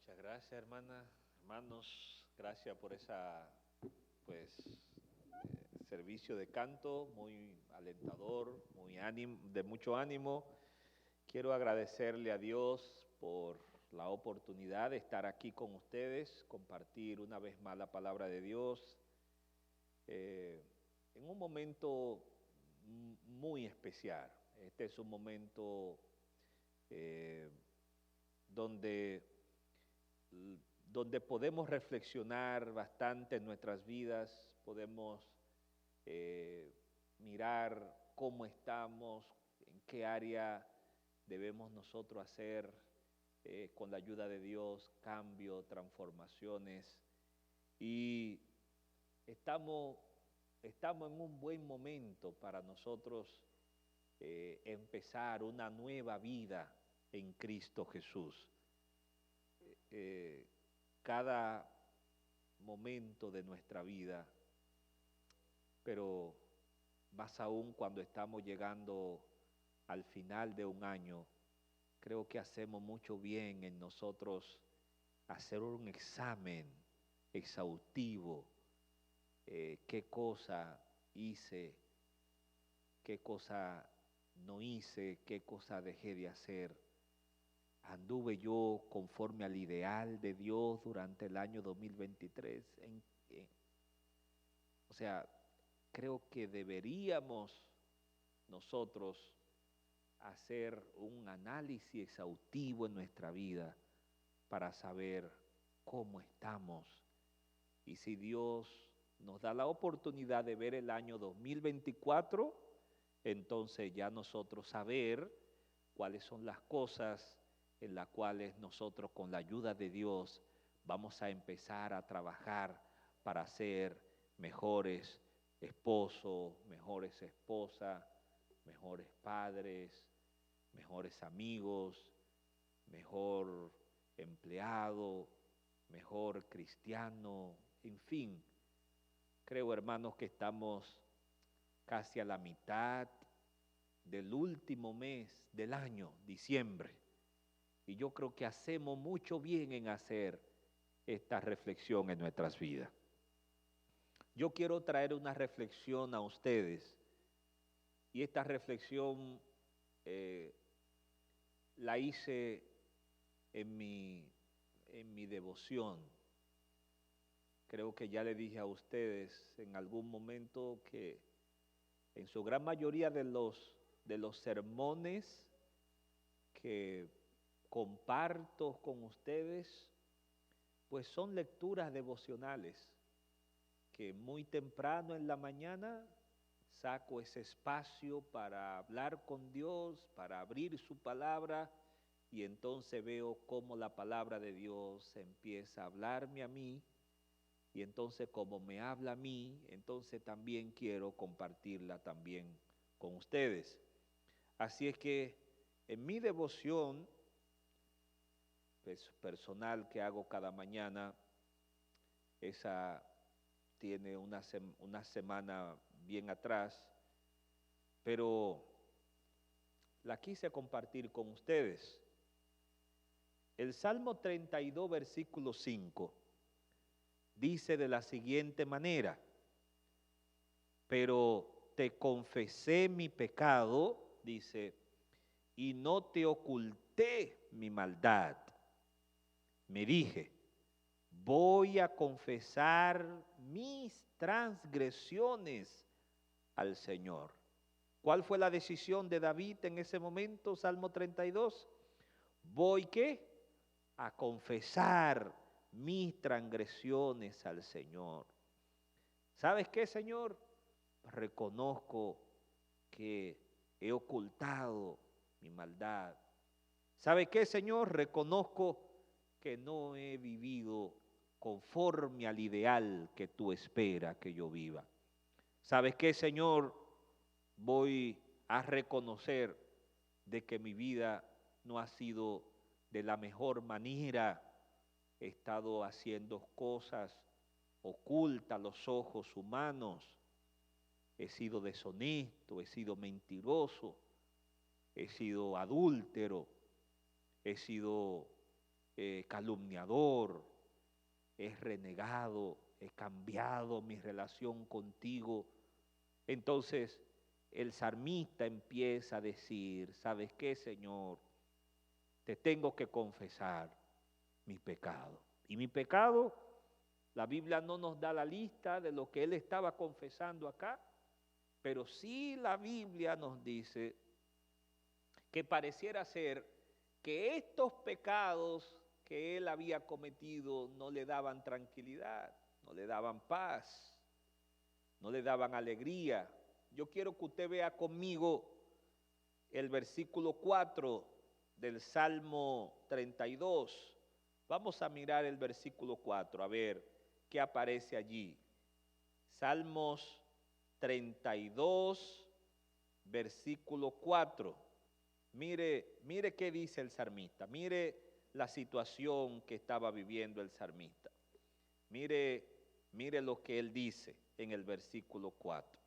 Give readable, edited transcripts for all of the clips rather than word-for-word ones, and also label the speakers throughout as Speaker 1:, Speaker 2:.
Speaker 1: Muchas gracias, hermana. Hermanos, gracias por esa, pues, servicio de canto muy alentador, de mucho ánimo. Quiero agradecerle a Dios por la oportunidad de estar aquí con ustedes, compartir una vez más la palabra de Dios, eh, en un momento muy especial. Este es un momento eh, donde donde podemos reflexionar bastante en nuestras vidas, podemos mirar cómo estamos, en qué área debemos nosotros hacer, con la ayuda de Dios, cambio, transformaciones. Y estamos, estamos en un buen momento para nosotros empezar una nueva vida en Cristo Jesús. Eh, cada momento de nuestra vida, pero más aún cuando estamos llegando al final de un año, creo que hacemos mucho bien en nosotros hacer un examen exhaustivo, qué cosa hice, qué cosa no hice, qué cosa dejé de hacer. ¿Anduve yo conforme al ideal de Dios durante el año 2023? O sea, creo que deberíamos nosotros hacer un análisis exhaustivo en nuestra vida para saber cómo estamos y si Dios nos da la oportunidad de ver el año 2024, entonces ya nosotros saber cuáles son las cosas en las cuales nosotros con la ayuda de Dios vamos a empezar a trabajar para ser mejores esposos, mejores esposas, mejores padres, mejores amigos, mejor empleado, mejor cristiano, en fin. Creo, hermanos, que estamos casi a la mitad del último mes del año, diciembre. Y yo creo que hacemos mucho bien en hacer esta reflexión en nuestras vidas. Yo quiero traer una reflexión a ustedes y esta reflexión eh, la hice en mi devoción. Creo que ya le dije a ustedes en algún momento que en su gran mayoría de los sermones que comparto con ustedes, pues son lecturas devocionales, que muy temprano en la mañana saco ese espacio para hablar con Dios, para abrir su palabra, y entonces veo cómo la palabra de Dios empieza a hablarme a mí, y entonces como me habla a mí, entonces también quiero compartirla también con ustedes. Así es que en mi devoción personal que hago cada mañana, esa tiene una semana bien atrás, pero la quise compartir con ustedes. El Salmo 32, versículo 5, dice de la siguiente manera: pero te confesé mi pecado, dice, y no te oculté mi maldad. Me dije, voy a confesar mis transgresiones al Señor. ¿Cuál fue la decisión de David en ese momento? Salmo 32. Voy, ¿qué? A confesar mis transgresiones al Señor. ¿Sabes qué, Señor? Reconozco que he ocultado mi maldad. ¿Sabe qué, Señor? Reconozco que no he vivido conforme al ideal que tú esperas que yo viva. ¿Sabes qué, Señor? Voy a reconocer de que mi vida no ha sido de la mejor manera. He estado haciendo cosas ocultas a los ojos humanos. He sido deshonesto, he sido mentiroso, he sido adúltero, he sido calumniador, he renegado, he cambiado mi relación contigo. Entonces el salmista empieza a decir, ¿sabes qué, Señor? Te tengo que confesar mi pecado. Y mi pecado, la Biblia no nos da la lista de lo que él estaba confesando acá, pero sí la Biblia nos dice que pareciera ser que estos pecados que él había cometido no le daban tranquilidad, no le daban paz, no le daban alegría. Yo quiero que usted vea conmigo el versículo 4 del Salmo 32. Vamos a mirar el versículo 4, a ver qué aparece allí. Salmos 32, versículo 4. Mire qué dice el salmista, mire la situación que estaba viviendo el salmista. Mire lo que él dice en el versículo 4.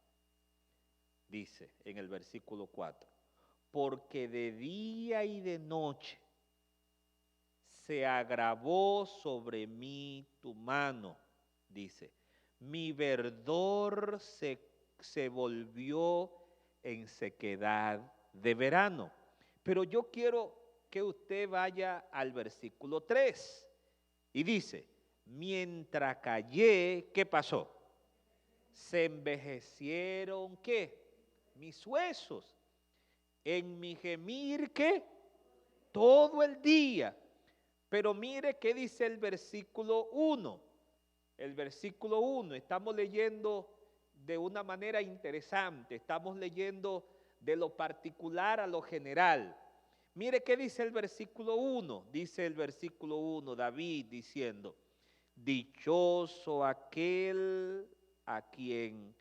Speaker 1: Dice en el versículo 4, porque de día y de noche se agravó sobre mí tu mano, dice, mi verdor se volvió en sequedad de verano. Pero yo quiero que usted vaya al versículo 3 y dice, mientras callé, ¿qué pasó? Se envejecieron, ¿qué? Mis huesos. En mi gemir, ¿qué? Todo el día. Pero mire qué dice el versículo 1. El versículo 1, estamos leyendo de una manera interesante, estamos leyendo de lo particular a lo general. Mire qué dice el versículo 1, dice el versículo 1, David diciendo, dichoso aquel a quien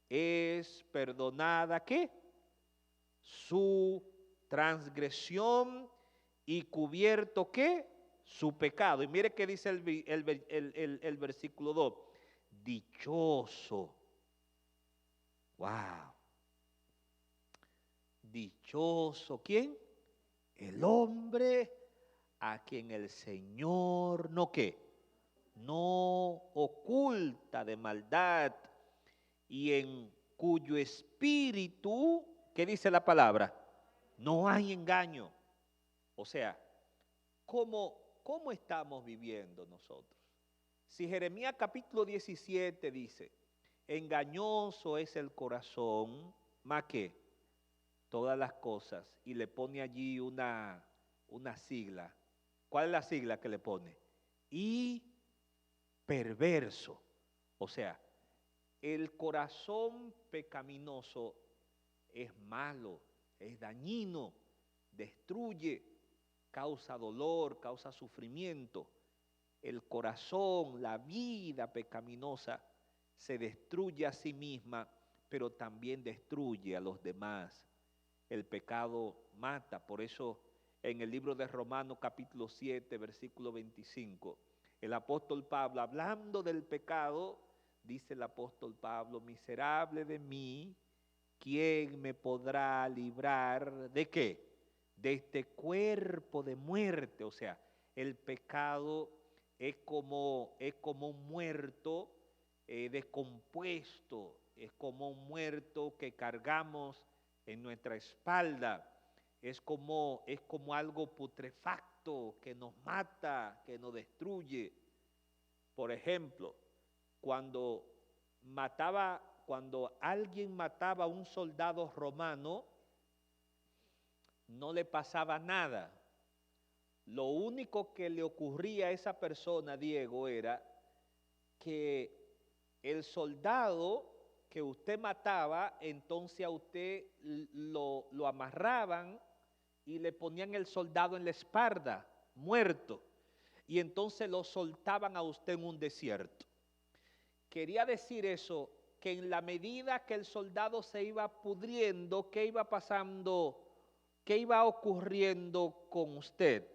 Speaker 1: es perdonada, ¿qué? Su transgresión y cubierto, ¿qué? Su pecado. Y mire qué dice el versículo 2, dichoso. Wow. Dichoso, ¿quién? El hombre a quien el Señor no qué, no oculta de maldad y en cuyo espíritu, ¿qué dice la palabra? No hay engaño. O sea, ¿cómo estamos viviendo nosotros? Si Jeremías capítulo 17 dice, engañoso es el corazón, más que todas las cosas, y le pone allí una sigla. ¿Cuál es la sigla que le pone? Y perverso. O sea, el corazón pecaminoso es malo, es dañino, destruye, causa dolor, causa sufrimiento. El corazón, la vida pecaminosa se destruye a sí misma, pero también destruye a los demás. El pecado mata, por eso en el libro de Romanos capítulo 7, versículo 25, el apóstol Pablo, hablando del pecado, dice el apóstol Pablo, miserable de mí, ¿quién me podrá librar de qué? De este cuerpo de muerte. O sea, el pecado es como un muerto descompuesto, es como un muerto que cargamos en nuestra espalda, es como algo putrefacto que nos mata, que nos destruye. Por ejemplo, cuando alguien mataba a un soldado romano, no le pasaba nada. Lo único que le ocurría a esa persona, Diego, era que el soldado que usted mataba, entonces a usted lo amarraban y le ponían el soldado en la espalda, muerto, y entonces lo soltaban a usted en un desierto. Quería decir eso, que en la medida que el soldado se iba pudriendo, ¿qué iba pasando? ¿Qué iba ocurriendo con usted?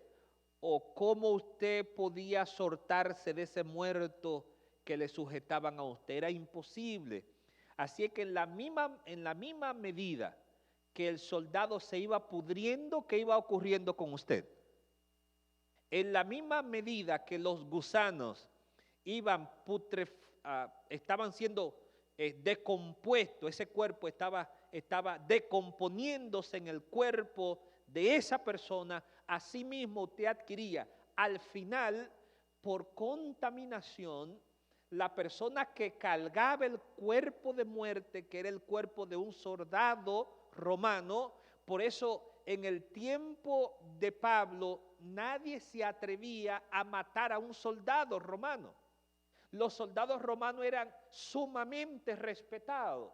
Speaker 1: ¿O cómo usted podía soltarse de ese muerto que le sujetaban a usted? Era imposible. Así es que en la misma medida que el soldado se iba pudriendo, ¿qué iba ocurriendo con usted? En la misma medida que los gusanos estaban siendo decompuestos, ese cuerpo estaba decomponiéndose en el cuerpo de esa persona, asimismo usted adquiría al final, por contaminación, la persona que cargaba el cuerpo de muerte, que era el cuerpo de un soldado romano. Por eso en el tiempo de Pablo nadie se atrevía a matar a un soldado romano. Los soldados romanos eran sumamente respetados.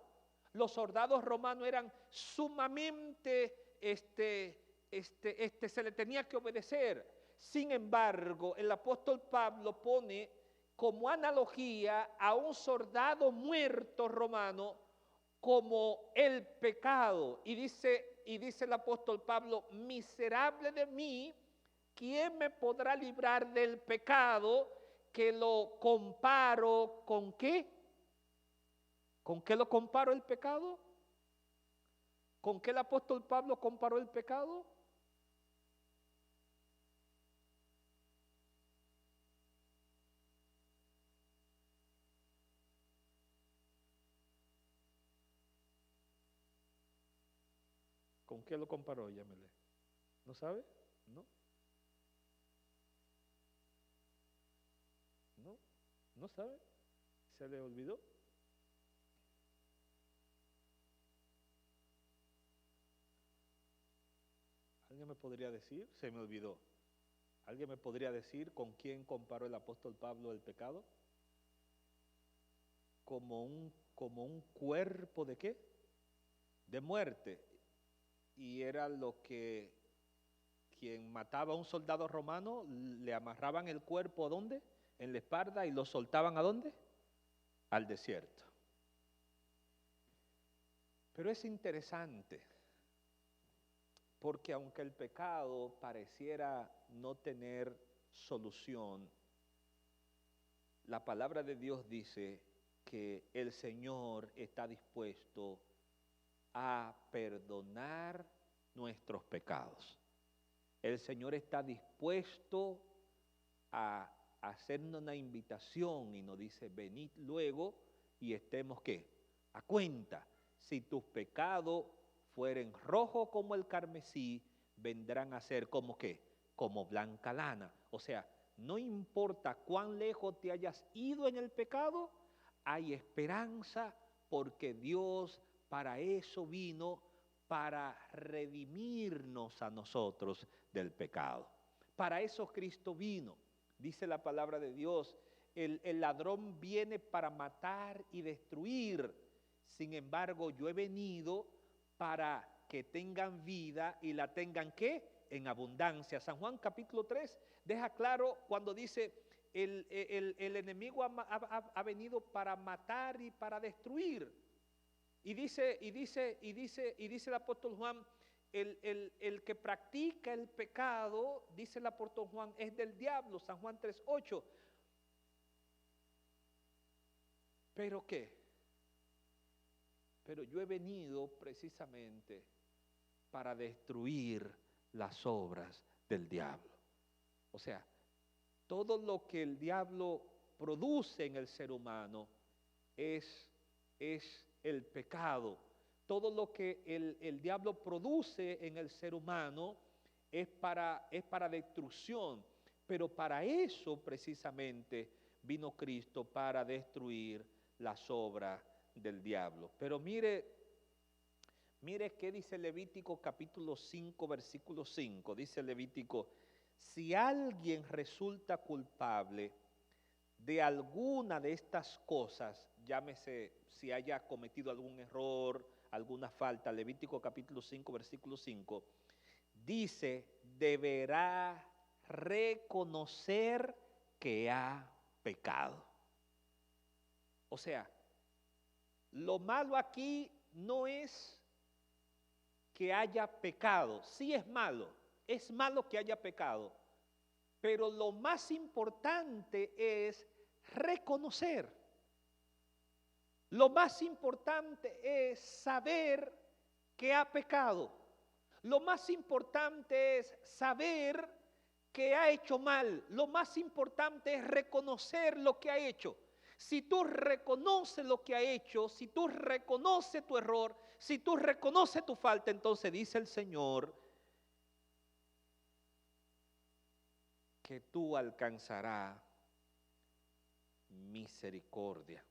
Speaker 1: Los soldados romanos eran sumamente, se le tenía que obedecer. Sin embargo, el apóstol Pablo pone como analogía a un soldado muerto romano como el pecado. Y dice el apóstol Pablo: miserable de mí, ¿quién me podrá librar del pecado? Que lo comparo ¿con qué? ¿Con qué lo comparo el pecado? ¿Con qué el apóstol Pablo comparó el pecado? ¿Con qué lo comparó? Llámele. ¿No sabe? ¿No? ¿No? ¿No sabe? ¿Se le olvidó? ¿Alguien me podría decir? Se me olvidó. ¿Alguien me podría decir con quién comparó el apóstol Pablo el pecado? Como un cuerpo ¿de qué? De muerte. Y era lo que quien mataba a un soldado romano, le amarraban el cuerpo ¿a dónde? En la espalda, y lo soltaban ¿a dónde? Al desierto. Pero es interesante, porque aunque el pecado pareciera no tener solución, la palabra de Dios dice que el Señor está dispuesto a perdonar nuestros pecados. El Señor está dispuesto a hacernos una invitación y nos dice: venid luego y estemos ¿qué? A cuenta. Si tus pecados fueren rojos como el carmesí, vendrán a ser como ¿qué? Como blanca lana. O sea, no importa cuán lejos te hayas ido en el pecado, hay esperanza, porque Dios para eso vino, para redimirnos a nosotros del pecado. Para eso Cristo vino. Dice la palabra de Dios: el ladrón viene para matar y destruir. Sin embargo, yo he venido para que tengan vida y la tengan ¿qué? En abundancia. San Juan capítulo 3 deja claro cuando dice: el enemigo ha venido para matar y para destruir. Y dice el apóstol Juan: el que practica el pecado, dice el apóstol Juan, es del diablo. San Juan 3:8. ¿Pero qué? Pero yo he venido precisamente para destruir las obras del diablo. O sea, todo lo que el diablo produce en el ser humano es el pecado. Todo lo que el diablo produce en el ser humano es para destrucción. Pero para eso precisamente vino Cristo, para destruir las obras del diablo. Pero mire qué dice Levítico capítulo 5, versículo 5. Dice Levítico: si alguien resulta culpable de alguna de estas cosas, llámese si haya cometido algún error, alguna falta, Levítico capítulo 5, versículo 5, dice: deberá reconocer que ha pecado. O sea, lo malo aquí no es que haya pecado. Sí es malo que haya pecado, pero lo más importante es reconocer. Lo más importante es saber que ha pecado. Lo más importante es saber que ha hecho mal, lo más importante es reconocer lo que ha hecho. Si tú reconoces lo que ha hecho, si tú reconoces tu error, si tú reconoces tu falta, entonces dice el Señor que tú alcanzarás misericordia.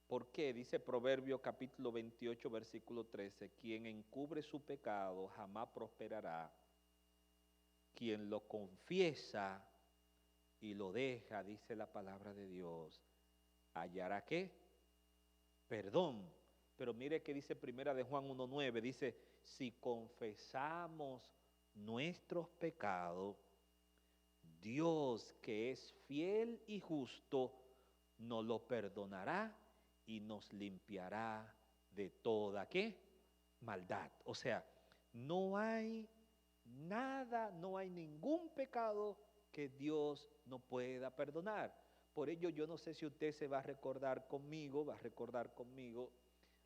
Speaker 1: ¿Por qué? Dice Proverbios capítulo 28, versículo 13, quien encubre su pecado jamás prosperará. Quien lo confiesa y lo deja, dice la palabra de Dios, hallará ¿qué? Perdón. Pero mire que dice primera de Juan 1:9, dice, si confesamos nuestros pecados, Dios que es fiel y justo, nos lo perdonará y nos limpiará de toda ¿qué? Maldad. O sea, no hay nada, no hay ningún pecado que Dios no pueda perdonar. Por ello yo no sé si usted se va a recordar conmigo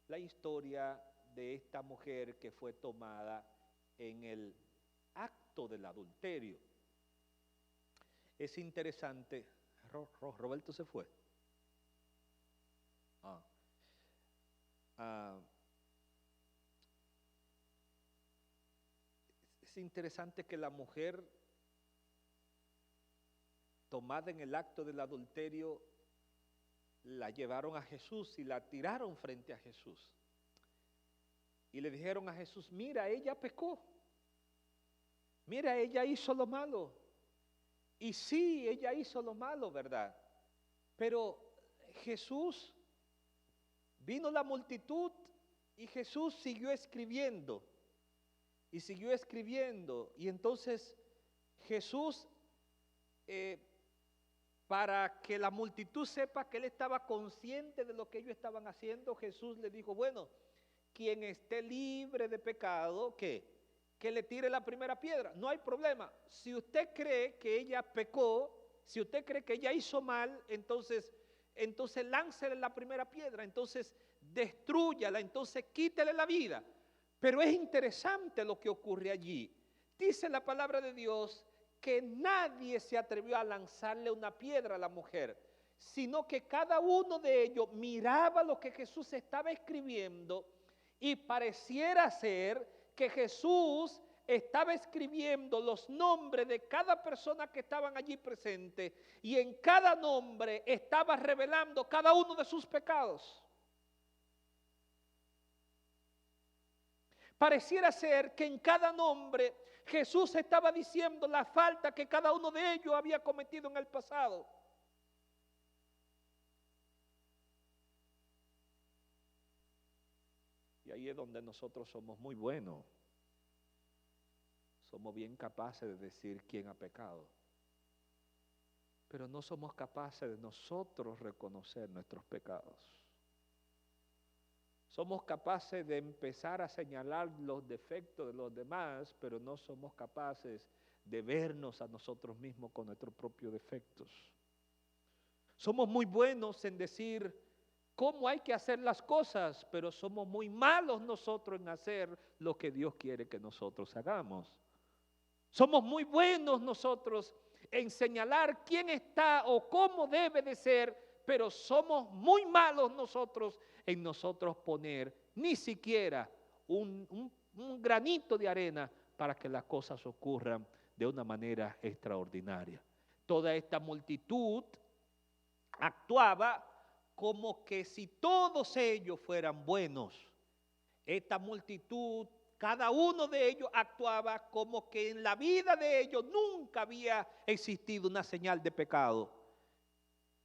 Speaker 1: la historia de esta mujer que fue tomada en el acto del adulterio. Es interesante, Roberto se fue. Es interesante que la mujer tomada en el acto del adulterio la llevaron a Jesús y la tiraron frente a Jesús. Y le dijeron a Jesús, mira, ella pecó. Mira, ella hizo lo malo. Y sí, ella hizo lo malo, ¿verdad? Pero Jesús, vino la multitud y Jesús siguió escribiendo. Y siguió escribiendo. Y entonces Jesús, para que la multitud sepa que él estaba consciente de lo que ellos estaban haciendo, Jesús le dijo, bueno, quien esté libre de pecado, ¿qué? Que le tire la primera piedra. No hay problema. Si usted cree que ella pecó, si usted cree que ella hizo mal, entonces láncele la primera piedra, entonces destrúyala, entonces quítele la vida. Pero es interesante lo que ocurre allí. Dice la palabra de Dios que nadie se atrevió a lanzarle una piedra a la mujer, sino que cada uno de ellos miraba lo que Jesús estaba escribiendo y pareciera ser que Jesús estaba escribiendo los nombres de cada persona que estaban allí presentes y en cada nombre estaba revelando cada uno de sus pecados. Pareciera ser que en cada nombre Jesús estaba diciendo la falta que cada uno de ellos había cometido en el pasado. Y ahí es donde nosotros somos muy buenos. Somos bien capaces de decir quién ha pecado. Pero no somos capaces de nosotros reconocer nuestros pecados. Somos capaces de empezar a señalar los defectos de los demás, pero no somos capaces de vernos a nosotros mismos con nuestros propios defectos. Somos muy buenos en decir cómo hay que hacer las cosas, pero somos muy malos nosotros en hacer lo que Dios quiere que nosotros hagamos. Somos muy buenos nosotros en señalar quién está o cómo debe de ser, pero somos muy malos nosotros en nosotros poner ni siquiera un granito de arena para que las cosas ocurran de una manera extraordinaria. Toda esta multitud actuaba como que si todos ellos fueran buenos. Esta multitud, cada uno de ellos actuaba como que en la vida de ellos nunca había existido una señal de pecado.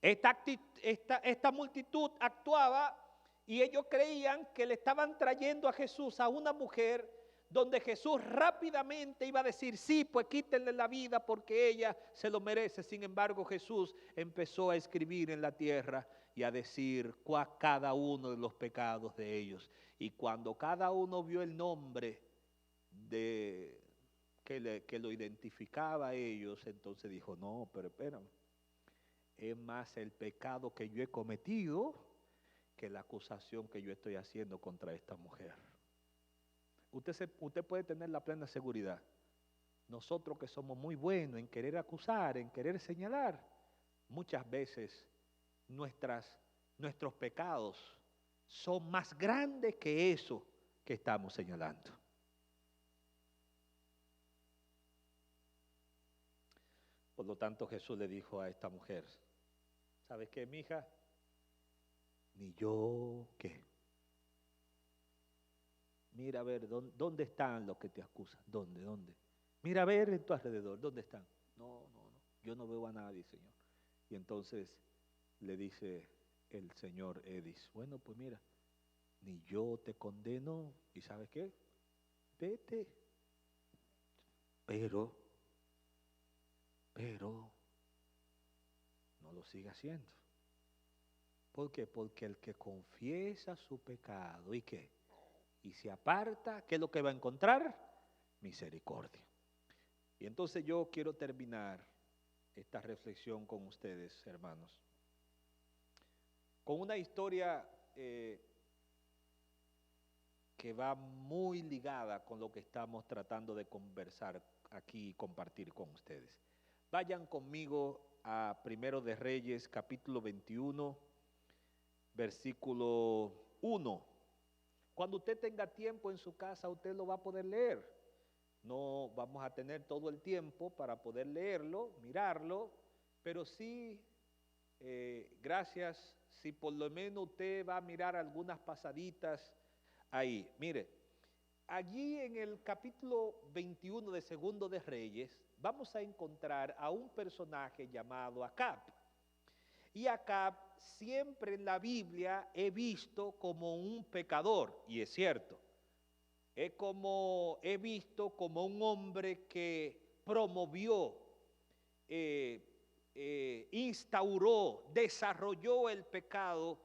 Speaker 1: Esta multitud actuaba y ellos creían que le estaban trayendo a Jesús a una mujer donde Jesús rápidamente iba a decir, sí, pues quítenle la vida porque ella se lo merece. Sin embargo, Jesús empezó a escribir en la tierra y a decir cada uno de los pecados de ellos. Y cuando cada uno vio el nombre que lo identificaba a ellos, entonces dijo, no, pero espérame, es más el pecado que yo he cometido que la acusación que yo estoy haciendo contra esta mujer. Usted puede tener la plena seguridad nosotros que somos muy buenos en querer acusar, en querer señalar, muchas veces nuestros pecados son más grandes que eso que estamos señalando. Por lo tanto, Jesús le dijo a esta mujer, ¿sabes qué, mija? Ni yo, ¿qué? Mira a ver, ¿dónde están los que te acusan? ¿Dónde? Mira a ver en tu alrededor, ¿dónde están? No, yo no veo a nadie, Señor. Y entonces le dice el Señor Edis, bueno, pues mira, ni yo te condeno, ¿y sabes qué? Vete. Pero, no lo siga haciendo. ¿Por qué? Porque el que confiesa su pecado, ¿y qué? Y se aparta, ¿qué es lo que va a encontrar? Misericordia. Y entonces yo quiero terminar esta reflexión con ustedes, hermanos, con una historia que va muy ligada con lo que estamos tratando de conversar aquí y compartir con ustedes. Vayan conmigo a Primero de Reyes, capítulo 21, versículo 1. Cuando usted tenga tiempo en su casa, usted lo va a poder leer. No vamos a tener todo el tiempo para poder leerlo, mirarlo, pero sí, gracias, si por lo menos usted va a mirar algunas pasaditas ahí. Mire, allí en el capítulo 21 de Segundo de Reyes, vamos a encontrar a un personaje llamado Acab. Y Acab siempre en la Biblia he visto como un pecador, y es cierto. He visto como un hombre que promovió, instauró, desarrolló el pecado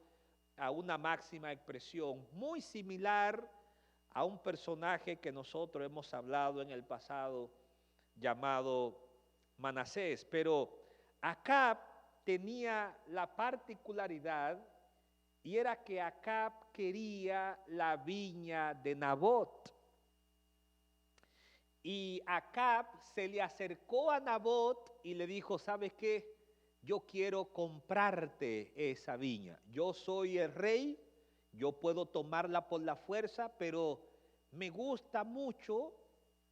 Speaker 1: a una máxima expresión, muy similar a un personaje que nosotros hemos hablado en el pasado llamado Manasés. Pero Acab tenía la particularidad y era que Acab quería la viña de Nabot. Y Acab se le acercó a Nabot y le dijo, ¿sabes qué? Yo quiero comprarte esa viña. Yo soy el rey, yo puedo tomarla por la fuerza, pero me gusta mucho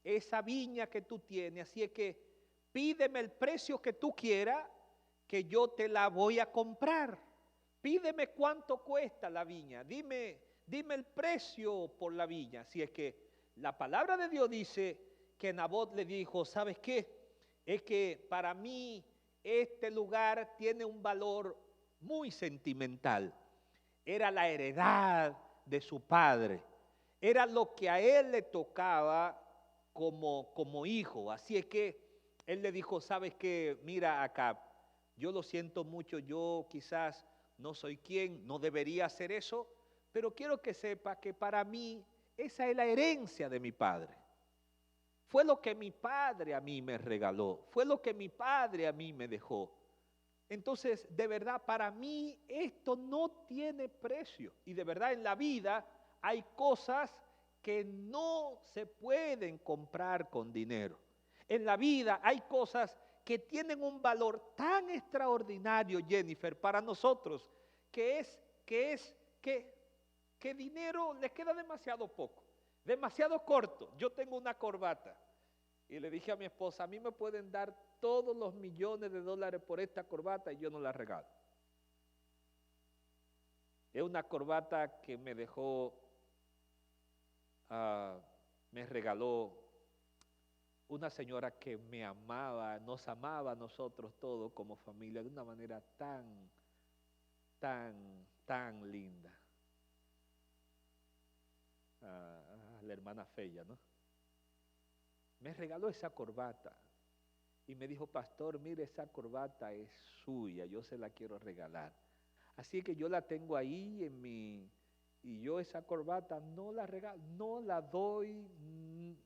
Speaker 1: esa viña que tú tienes, así es que pídeme el precio que tú quieras, que yo te la voy a comprar. Pídeme cuánto cuesta la viña, dime el precio por la viña. Así es que la palabra de Dios dice que Nabot le dijo, ¿sabes qué? Es que para mí este lugar tiene un valor muy sentimental. Era la heredad de su padre, era lo que a él le tocaba como hijo. Así es que él le dijo, ¿sabes qué? Mira Acab, yo lo siento mucho, yo quizás no soy quien, no debería hacer eso, pero quiero que sepa que para mí esa es la herencia de mi padre. Fue lo que mi padre a mí me regaló, fue lo que mi padre a mí me dejó. Entonces, de verdad, para mí esto no tiene precio. Y de verdad en la vida hay cosas que no se pueden comprar con dinero. En la vida hay cosas que tienen un valor tan extraordinario, Jennifer, para nosotros, que dinero le queda demasiado poco, demasiado corto. Yo tengo una corbata y le dije a mi esposa, a mí me pueden dar todos los millones de dólares por esta corbata y yo no la regalo. Es una corbata que me dejó, me regaló una señora que me amaba, nos amaba a nosotros todos como familia de una manera tan linda. La hermana Fella, ¿no? Me regaló esa corbata y me dijo, pastor, mire, esa corbata es suya, yo se la quiero regalar. Así que yo la tengo ahí y yo esa corbata no la regalo, no la doy,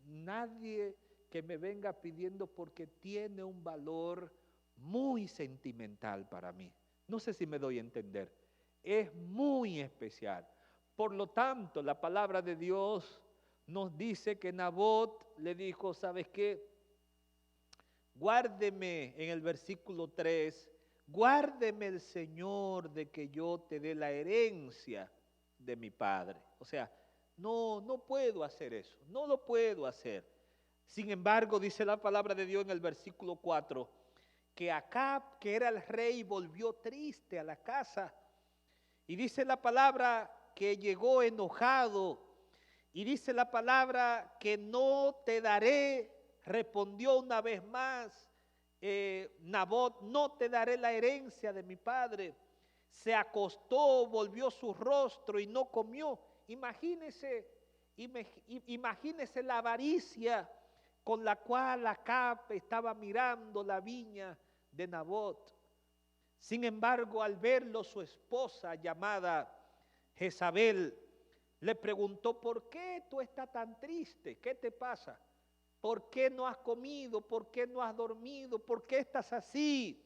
Speaker 1: nadie que me venga pidiendo porque tiene un valor muy sentimental para mí. No sé si me doy a entender, es muy especial. Por lo tanto, la palabra de Dios nos dice que Nabot le dijo, ¿sabes qué? guárdeme en el versículo 3, guárdeme el Señor de que yo te dé la herencia de mi padre. O sea, no puedo hacer eso, no lo puedo hacer. Sin embargo, dice la palabra de Dios en el versículo 4, que Acab, que era el rey, volvió triste a la casa. Y dice la palabra que llegó enojado. Y dice la palabra que no te daré, respondió una vez más Nabot, no te daré la herencia de mi padre. Se acostó, volvió su rostro y no comió. Imagínese la avaricia con la cual Acab estaba mirando la viña de Nabot. Sin embargo, al verlo, su esposa llamada Jezabel le preguntó: ¿por qué tú estás tan triste? ¿Qué te pasa? ¿Por qué no has comido? ¿Por qué no has dormido? ¿Por qué estás así?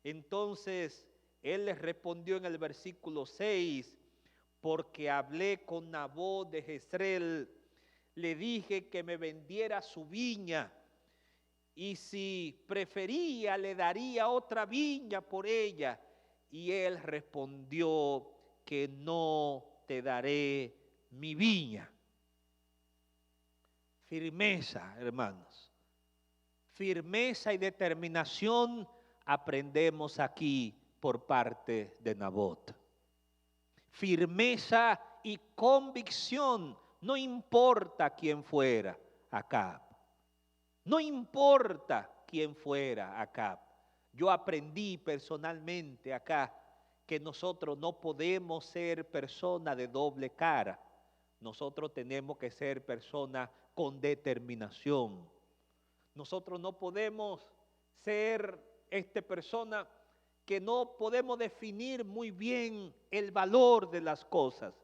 Speaker 1: Entonces él les respondió en el versículo 6, porque hablé con Nabot de Jezreel, le dije que me vendiera su viña, y si prefería le daría otra viña por ella. Y él respondió que no te daré mi viña. Firmeza, hermanos. Firmeza y determinación aprendemos aquí por parte de Nabot. Firmeza y convicción, no importa quién fuera Acab. No importa quién fuera Acab. Yo aprendí personalmente acá que nosotros no podemos ser personas de doble cara. Nosotros tenemos que ser personas con determinación. Nosotros no podemos ser persona que no podemos definir muy bien el valor de las cosas.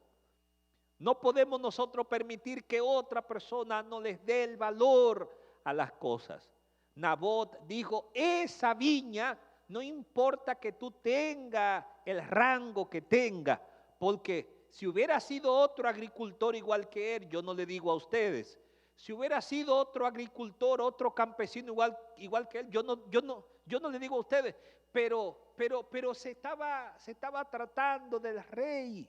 Speaker 1: No podemos nosotros permitir que otra persona no les dé el valor a las cosas. Nabot dijo: esa viña, no importa que tú tengas el rango que tenga, porque si hubiera sido otro agricultor igual que él, yo no le digo a ustedes, si hubiera sido otro agricultor, otro campesino igual que él, yo no le digo a ustedes, pero se estaba tratando del rey.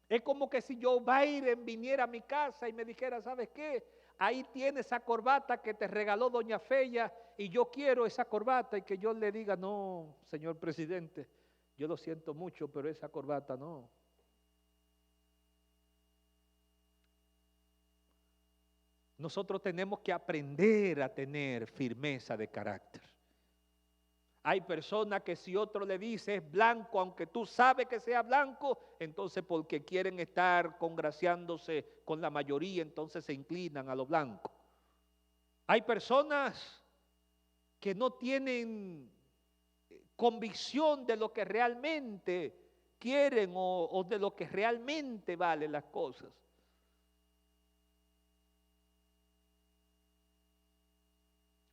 Speaker 1: Es como que si Joe Biden viniera a mi casa y me dijera: ¿sabes qué? Ahí tienes esa corbata que te regaló doña Feya y yo quiero esa corbata, y que yo le diga: no, señor presidente, yo lo siento mucho, pero esa corbata no. Nosotros tenemos que aprender a tener firmeza de carácter. Hay personas que si otro le dice es blanco, aunque tú sabes que sea blanco, entonces porque quieren estar congraciándose con la mayoría, entonces se inclinan a lo blanco. Hay personas que no tienen convicción de lo que realmente quieren o de lo que realmente valen las cosas.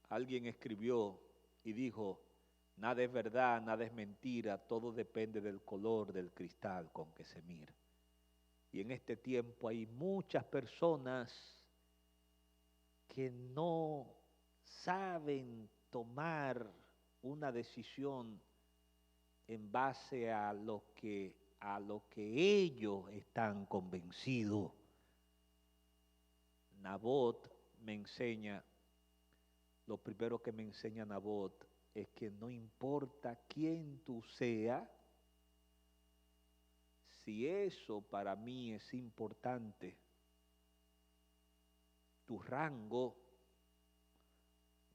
Speaker 1: Alguien escribió y dijo: nada es verdad, nada es mentira, todo depende del color del cristal con que se mira. Y en este tiempo hay muchas personas que no saben tomar una decisión en base a lo que ellos están convencidos. Nabot me enseña, lo primero que me enseña Nabot es que no importa quién tú seas, si eso para mí es importante, tu rango,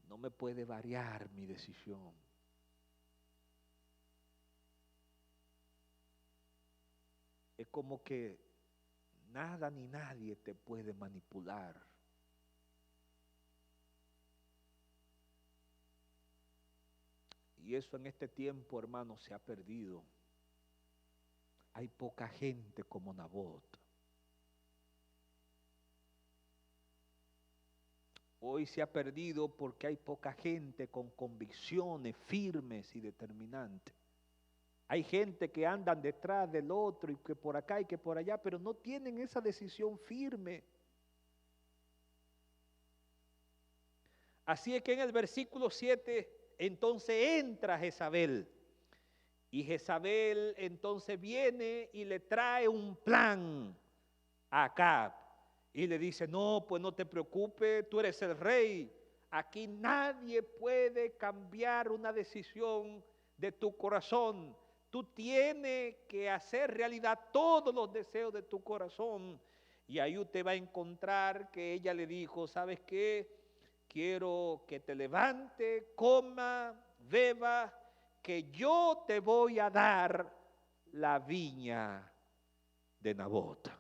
Speaker 1: no me puede variar mi decisión. Es como que nada ni nadie te puede manipular. Y eso en este tiempo, hermano, se ha perdido. Hay poca gente como Nabot. Hoy se ha perdido porque hay poca gente con convicciones firmes y determinantes. Hay gente que andan detrás del otro y que por acá y que por allá, pero no tienen esa decisión firme. Así es que en el versículo 7, entonces entra Jezabel. Y Jezabel entonces viene y le trae un plan a Acab. Y le dice, no, pues no te preocupes, tú eres el rey. Aquí nadie puede cambiar una decisión de tu corazón. Tú tienes que hacer realidad todos los deseos de tu corazón. Y ahí usted va a encontrar que ella le dijo, ¿sabes qué? Quiero que te levante, coma, beba, que yo te voy a dar la viña de Nabot.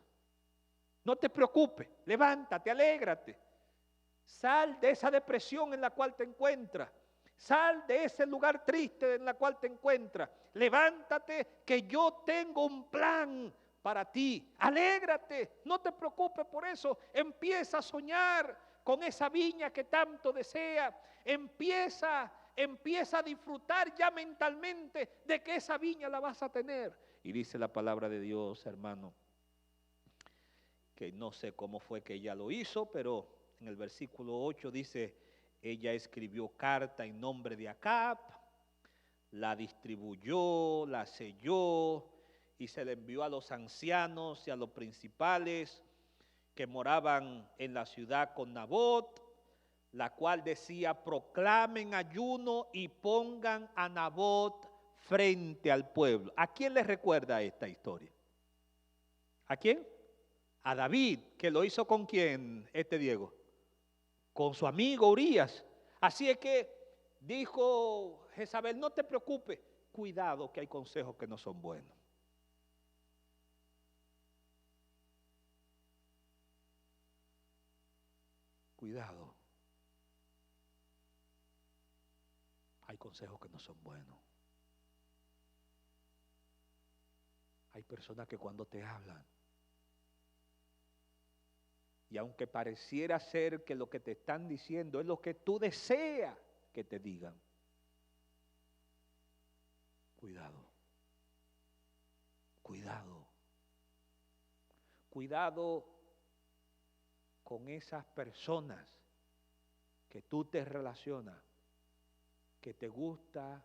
Speaker 1: No te preocupes, levántate, alégrate. Sal de esa depresión en la cual te encuentras. Sal de ese lugar triste en la cual te encuentras. Levántate, que yo tengo un plan para ti. Alégrate, no te preocupes por eso. Empieza a soñar con esa viña que tanto desea. Empieza a disfrutar ya mentalmente de que esa viña la vas a tener. Y dice la palabra de Dios, hermano, que no sé cómo fue que ella lo hizo, pero en el versículo 8 dice, ella escribió carta en nombre de Acab, la distribuyó, la selló y se la envió a los ancianos y a los principales que moraban en la ciudad con Nabot, la cual decía, proclamen ayuno y pongan a Nabot frente al pueblo. ¿A quién le recuerda esta historia? ¿A quién? A David, que lo hizo con quién, Diego, con su amigo Urías. Así es que dijo Jezabel, no te preocupes, cuidado que hay consejos que no son buenos. Cuidado, hay consejos que no son buenos. Hay personas que cuando te hablan, y aunque pareciera ser que lo que te están diciendo es lo que tú deseas que te digan, cuidado, cuidado, cuidado con esas personas que tú te relacionas, que te gusta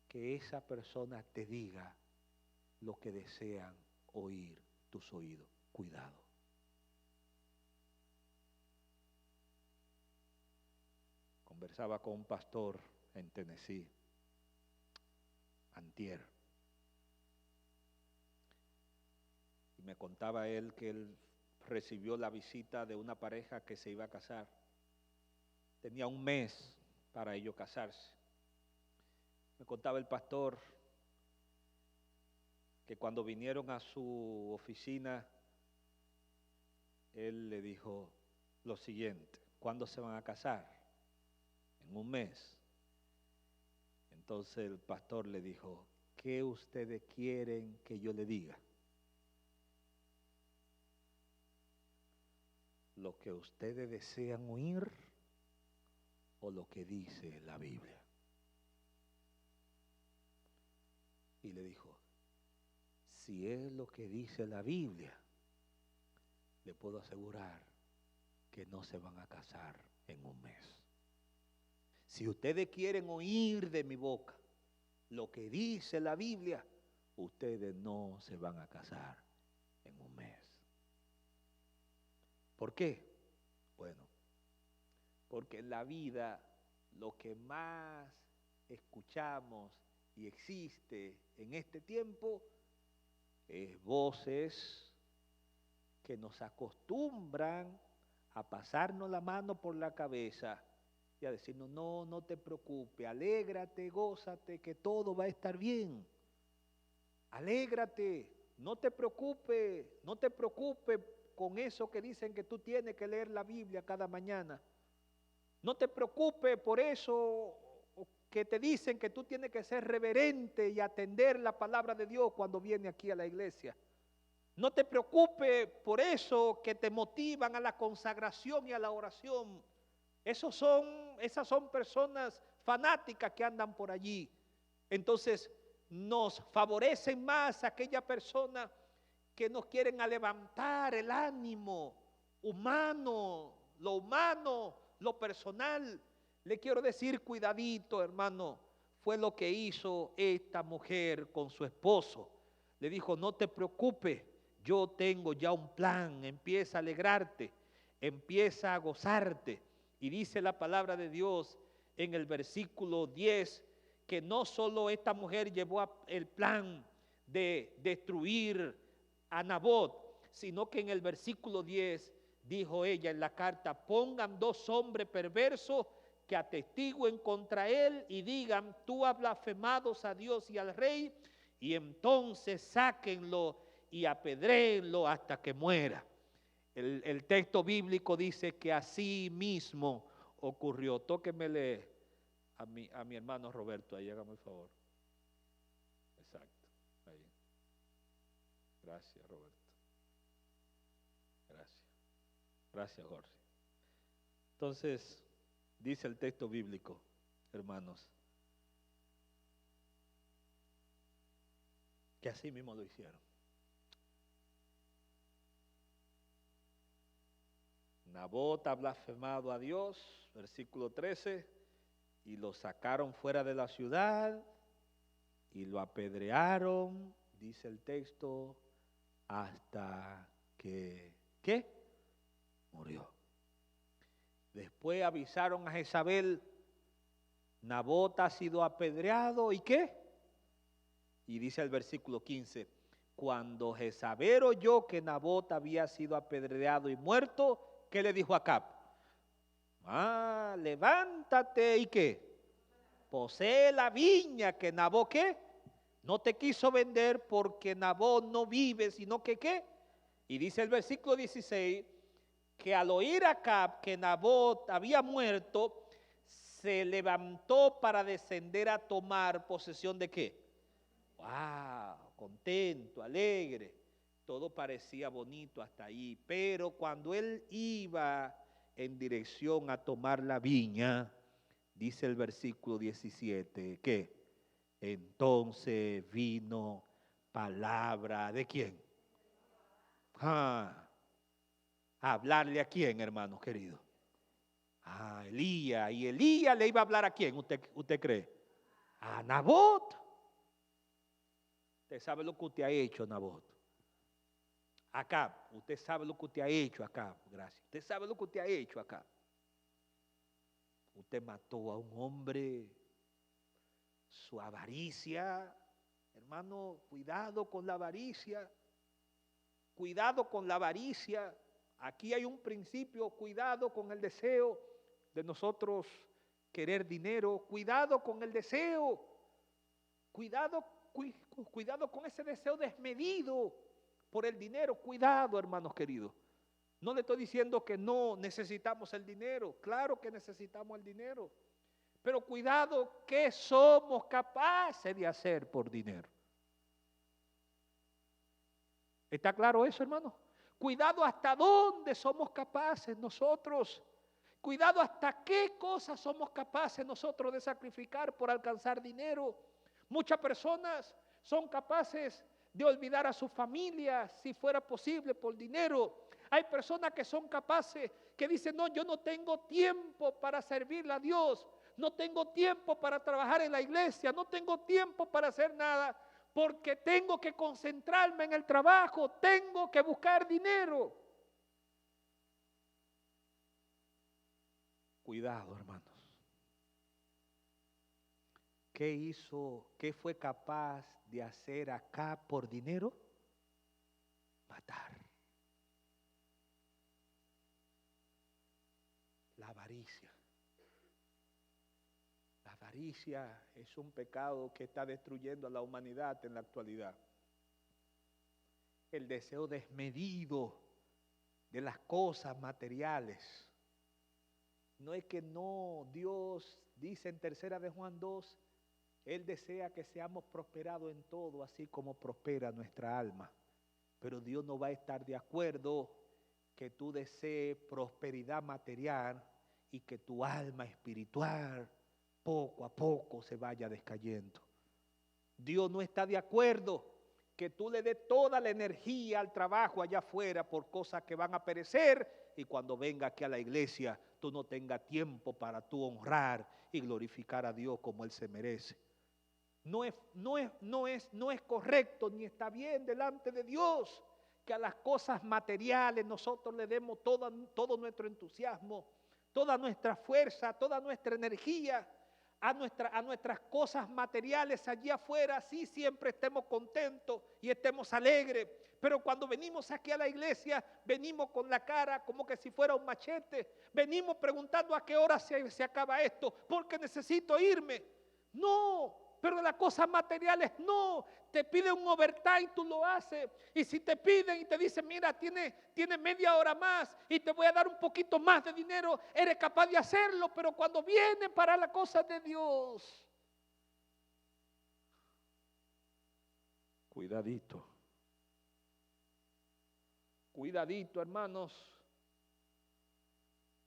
Speaker 1: que esa persona te diga lo que desean oír tus oídos. Cuidado. Conversaba con un pastor en Tennessee, antier, y me contaba él que él recibió la visita de una pareja que se iba a casar. Tenía un mes para ellos casarse. Me contaba el pastor que cuando vinieron a su oficina, él le dijo lo siguiente, ¿cuándo se van a casar? En un mes. Entonces el pastor le dijo, ¿qué ustedes quieren que yo le diga? ¿Lo que ustedes desean oír o lo que dice la Biblia? Y le dijo, si es lo que dice la Biblia, le puedo asegurar que no se van a casar en un mes. Si ustedes quieren oír de mi boca lo que dice la Biblia, ustedes no se van a casar en un mes. ¿Por qué? Bueno, porque en la vida lo que más escuchamos y existe en este tiempo es voces que nos acostumbran a pasarnos la mano por la cabeza y a decirnos, no, no te preocupes, alégrate, gózate, que todo va a estar bien. Alégrate, no te preocupes con eso que dicen que tú tienes que leer la Biblia cada mañana. No te preocupes por eso que te dicen que tú tienes que ser reverente y atender la palabra de Dios cuando viene aquí a la iglesia. No te preocupes por eso que te motivan a la consagración y a la oración. Esas son personas fanáticas que andan por allí. Entonces nos favorecen más aquellas personas que nos quieren a levantar el ánimo humano. Lo humano lo personal, le quiero decir, cuidadito, hermano, fue lo que hizo esta mujer con su esposo. Le dijo, no te preocupes, yo tengo ya un plan, empieza a alegrarte, empieza a gozarte. Y dice la palabra de Dios en el versículo 10, que no solo esta mujer llevó el plan de destruir a Nabot, sino que en el versículo 10 dijo ella en la carta, pongan 2 hombres perversos que atestiguen contra él y digan, tú has blasfemado a Dios y al rey, y entonces sáquenlo y apedréenlo hasta que muera. El texto bíblico dice que así mismo ocurrió. Tóquemele a mi hermano Roberto, ahí hágame el favor. Exacto, ahí. Gracias, Roberto. Gracias. Gracias, Jorge. Entonces, dice el texto bíblico, hermanos, que así mismo lo hicieron. Nabot ha blasfemado a Dios, versículo 13, y lo sacaron fuera de la ciudad y lo apedrearon, dice el texto, hasta que, ¿qué? Murió. Después avisaron a Jezabel, Nabot ha sido apedreado, ¿y qué? Y dice el versículo 15, cuando Jezabel oyó que Nabot había sido apedreado y muerto, ¿qué le dijo a Acab? Levántate y ¿qué? Posee la viña que Nabot, ¿qué? No te quiso vender porque Nabot no vive, sino que ¿qué? Y dice el versículo 16, que al oír a Acab que Nabot había muerto, se levantó para descender a tomar posesión de ¿qué? ¡Wow! Contento, alegre. Todo parecía bonito hasta ahí. Pero cuando él iba en dirección a tomar la viña, dice el versículo 17, ¿qué? Entonces vino palabra ¿de quién? ¿A hablarle a quién, hermanos queridos? A Elías. ¿Y Elías le iba a hablar a quién? ¿Usted cree? A Nabot. Usted sabe lo que usted ha hecho, Nabot. Acab, usted sabe lo que usted ha hecho, Acab. Gracias. Usted sabe lo que usted ha hecho, Acab. Usted mató a un hombre. Su avaricia, hermano, cuidado con la avaricia. Cuidado con la avaricia. Aquí hay un principio, cuidado con el deseo de nosotros querer dinero. Cuidado con el deseo. Cuidado con ese deseo desmedido por el dinero. Cuidado, hermanos queridos. No le estoy diciendo que no necesitamos el dinero. Claro que necesitamos el dinero. Pero cuidado, ¿qué somos capaces de hacer por dinero? ¿Está claro eso, hermano? Cuidado hasta dónde somos capaces nosotros. Cuidado hasta qué cosas somos capaces nosotros de sacrificar por alcanzar dinero. Muchas personas son capaces de olvidar a su familia si fuera posible por dinero. Hay personas que son capaces, que dicen, no, yo no tengo tiempo para servirle a Dios. No tengo tiempo para trabajar en la iglesia, no tengo tiempo para hacer nada, porque tengo que concentrarme en el trabajo, tengo que buscar dinero. Cuidado, hermanos. ¿Qué fue capaz de hacer acá por dinero? Matar. La avaricia. La avaricia es un pecado que está destruyendo a la humanidad en la actualidad. El deseo desmedido de las cosas materiales. No es que no, Dios dice en 3 de Juan 2, Él desea que seamos prosperados en todo, así como prospera nuestra alma. Pero Dios no va a estar de acuerdo que tú desees prosperidad material y que tu alma espiritual poco a poco se vaya descayendo. Dios no está de acuerdo que tú le des toda la energía al trabajo allá afuera por cosas que van a perecer, y cuando venga aquí a la iglesia tú no tengas tiempo para tú honrar y glorificar a Dios como Él se merece. No es correcto ni está bien delante de Dios que a las cosas materiales nosotros le demos todo nuestro entusiasmo, toda nuestra fuerza, toda nuestra energía a nuestras cosas materiales allí afuera. Sí, siempre estemos contentos y estemos alegres, pero cuando venimos aquí a la iglesia, venimos con la cara como que si fuera un machete, venimos preguntando a qué hora se acaba esto, porque necesito irme. No. Pero las cosas materiales no, te piden un overtime, tú lo haces. Y si te piden y te dicen, mira, tiene media hora más y te voy a dar un poquito más de dinero, eres capaz de hacerlo. Pero cuando viene para las cosas de Dios, cuidadito. Cuidadito, hermanos,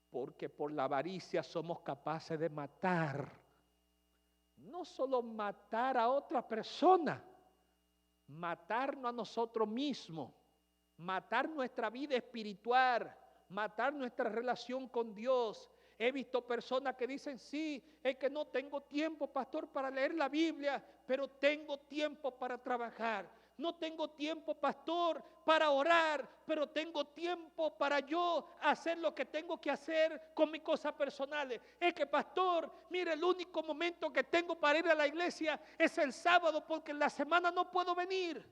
Speaker 1: porque por la avaricia somos capaces de matar. No solo matar a otra persona, matarnos a nosotros mismos, matar nuestra vida espiritual, matar nuestra relación con Dios. He visto personas que dicen, sí, es que no tengo tiempo, pastor, para leer la Biblia, pero tengo tiempo para trabajar. No tengo tiempo, pastor, para orar, pero tengo tiempo para yo hacer lo que tengo que hacer con mis cosas personales. Es que, pastor, mire, el único momento que tengo para ir a la iglesia es el sábado, porque en la semana no puedo venir.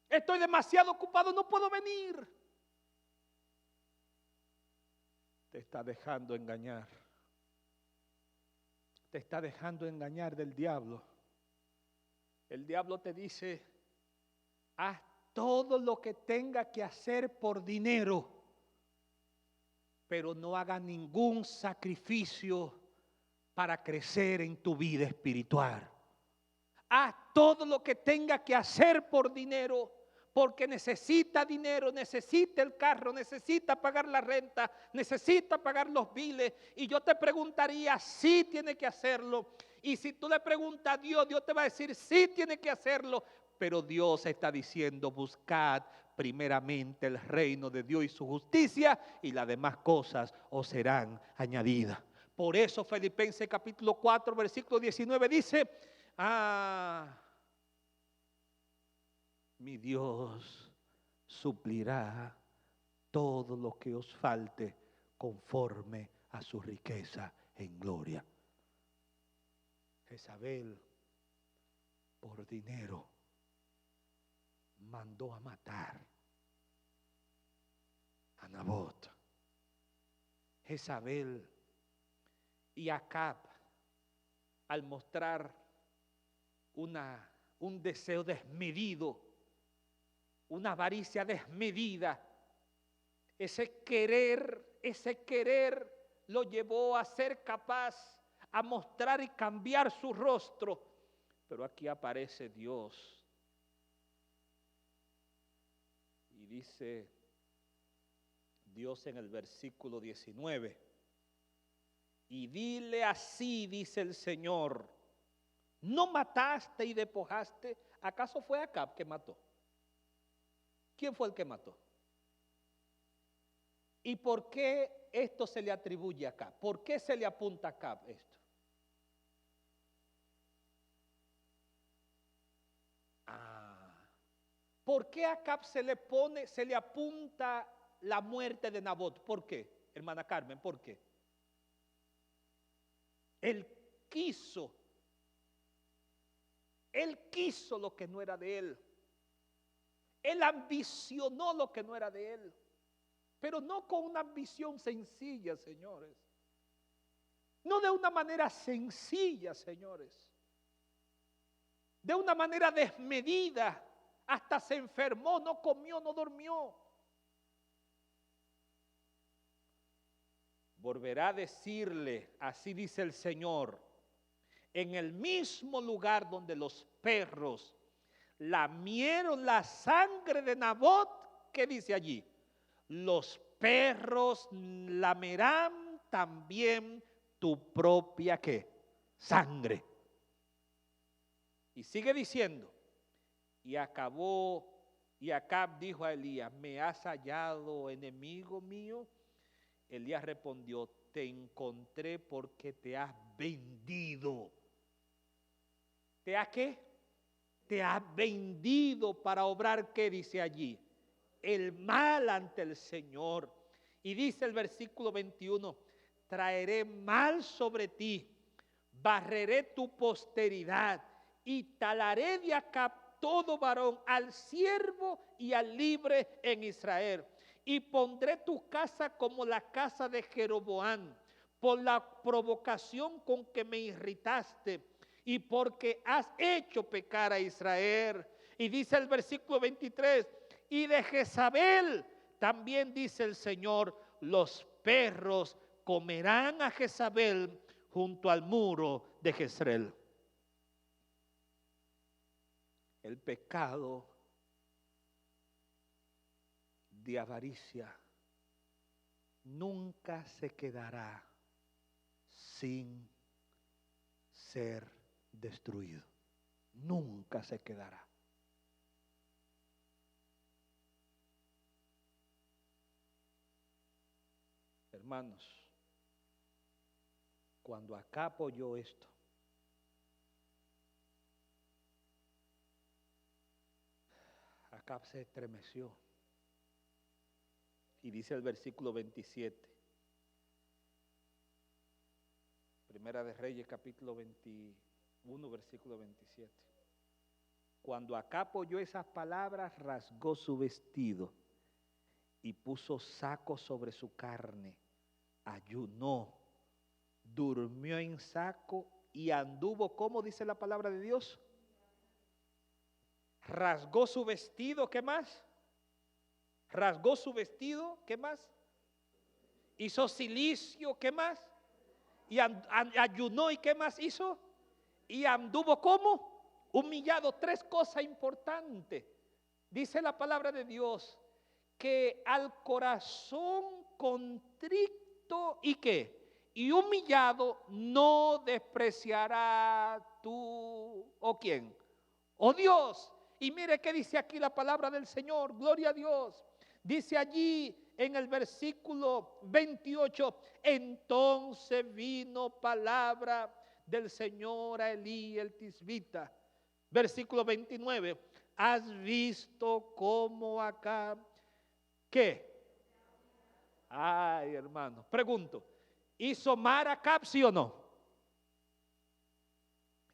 Speaker 1: Estoy demasiado ocupado, no puedo venir. Te está dejando engañar. Te está dejando engañar del diablo. El diablo te dice, haz todo lo que tenga que hacer por dinero, pero no hagas ningún sacrificio para crecer en tu vida espiritual. Haz todo lo que tenga que hacer por dinero, porque necesita dinero, necesita el carro, necesita pagar la renta, necesita pagar los biles. Y yo te preguntaría, sí tiene que hacerlo. Y si tú le preguntas a Dios, Dios te va a decir, sí tiene que hacerlo. Pero Dios está diciendo, buscad primeramente el reino de Dios y su justicia, y las demás cosas os serán añadidas. Por eso Filipenses capítulo 4, versículo 19 dice, mi Dios suplirá todo lo que os falte conforme a su riqueza en gloria. Jezabel, por dinero, mandó a matar a Nabot. Jezabel y Acab, al mostrar un deseo desmedido, una avaricia desmedida, ese querer lo llevó a ser capaz a mostrar y cambiar su rostro. Pero aquí aparece Dios y dice Dios en el versículo 19, y dile así, dice el Señor, ¿no mataste y despojaste? ¿Acaso fue Acab que mató? ¿Quién fue el que mató? ¿Y por qué esto se le atribuye a Acab? ¿Por qué se le apunta a Acab esto? ¿Por qué a Acab se le apunta la muerte de Nabot? ¿Por qué, hermana Carmen? ¿Por qué? Él quiso lo que no era de él. Él ambicionó lo que no era de él. Pero no con una ambición sencilla, señores. No de una manera sencilla, señores. De una manera desmedida. Hasta se enfermó, no comió, no durmió. Volverá a decirle, así dice el Señor, en el mismo lugar donde los perros lamieron la sangre de Nabot, ¿qué dice allí? Los perros lamerán también tu propia ¿qué? Sangre. Y sigue diciendo, Y Acab dijo a Elías, ¿me has hallado, enemigo mío? Elías respondió, te encontré porque te has vendido. ¿Te has qué? Te has vendido para obrar, ¿qué dice allí? El mal ante el Señor. Y dice el versículo 21, traeré mal sobre ti, barreré tu posteridad y talaré de Acab todo varón, al siervo y al libre en Israel. Y pondré tu casa como la casa de Jeroboam, por la provocación con que me irritaste y porque has hecho pecar a Israel. Y dice el versículo 23, y de Jezabel también dice el Señor, los perros comerán a Jezabel junto al muro de Jezreel. El pecado de avaricia nunca se quedará sin ser destruido. Nunca se quedará. Hermanos, cuando Acab oyó esto, Acab se estremeció. Y dice el versículo 27, Primera de Reyes, capítulo 21, versículo 27. Cuando Acab oyó esas palabras, rasgó su vestido y puso saco sobre su carne, ayunó, durmió en saco y anduvo, ¿cómo dice la palabra de Dios? Rasgó su vestido, ¿qué más? Rasgó su vestido, ¿qué más? Hizo cilicio, ¿qué más? Y ayunó, ¿y qué más hizo? Y anduvo, ¿cómo? Humillado. Tres cosas importantes. Dice la palabra de Dios, que al corazón contrito, ¿y qué? Y humillado no despreciará tú, ¿o quién? ¡Oh Dios! Y mire qué dice aquí la palabra del Señor, gloria a Dios. Dice allí en el versículo 28, entonces vino palabra del Señor a Elí el Tisbita. Versículo 29, ¿has visto cómo acá, qué? Ay, hermano, pregunto, ¿hizo mal Acab, sí o no?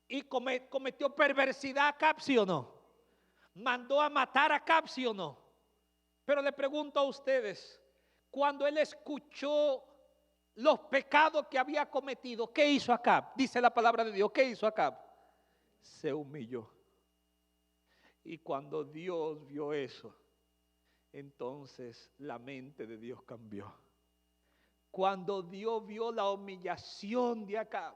Speaker 1: ¿Y cometió perversidad Acab, sí o no? ¿Mandó a matar a Acab, sí o no? Pero le pregunto a ustedes, cuando él escuchó los pecados que había cometido, ¿qué hizo Acab? Dice la palabra de Dios, ¿qué hizo Acab? Se humilló. Y cuando Dios vio eso, entonces la mente de Dios cambió. Cuando Dios vio la humillación de Acab,